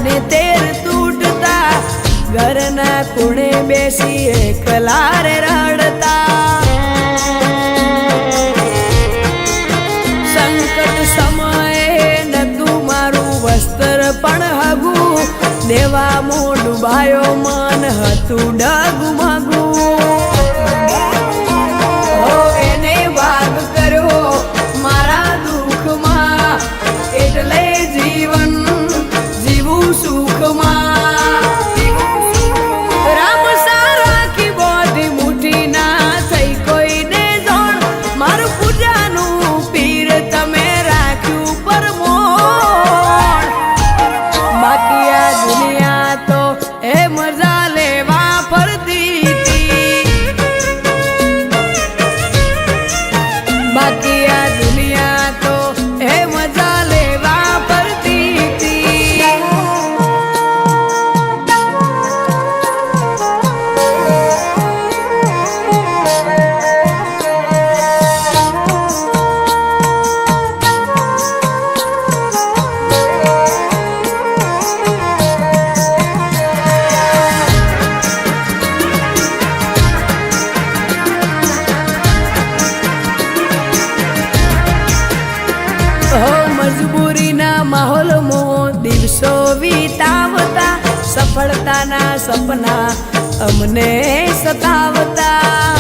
ને તેર તૂટતા ઘરના ખૂણે બેસી એકલા રે રડતા સંકટ સમયે નતું મારું વસ્ત્ર પણ હગું દેવા મોં ડૂબાયો મન હતું ડગમગું એને ભાગ કર્યો મારા દુઃખમાં એટલે જીવન જીવું સુખમાં રામ સારા કી બોધી મુઠી ના થઈ કોઈને જોણ મારું પૂજાનું પીર તમે રાખ્યું પરમોણ બાકી આ દુનિયા તો એ મજા લેવા ફરતી હતી બાકી આ દુનિયા તો એ મજા લેવા ફરતી હતી મજબૂરીના માહોલમાં દિવસો વીતાવતા સફળતાના સપના અમને સતાવતા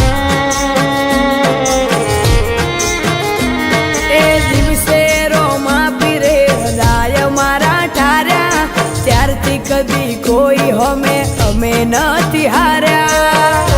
એ દિવસે રોમા પીરે હૃદય મારા ઠાર્યા ત્યારથી કદી કોઈ અમે નથી હાર્યા